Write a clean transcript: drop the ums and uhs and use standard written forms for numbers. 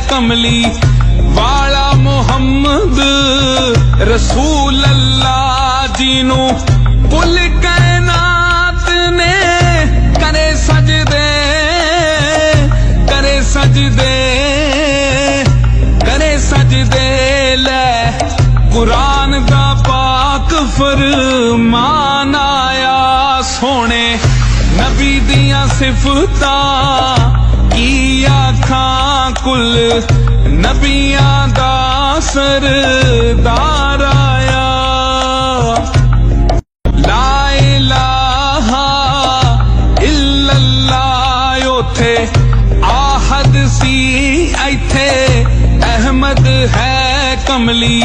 कमली वाला मुहम्मद रसूल अल्लाह जी नू कुल कायनात ने करे सजदे करे सजदे करे सजदे ले कुरान दा पाक फरमान आया सोने नबी दियां सिफतां की आखां कुल नबियां दा सरदार आया ला इलाहा इल्लल्लाह उथे आहद सी इथे अहमद है कमली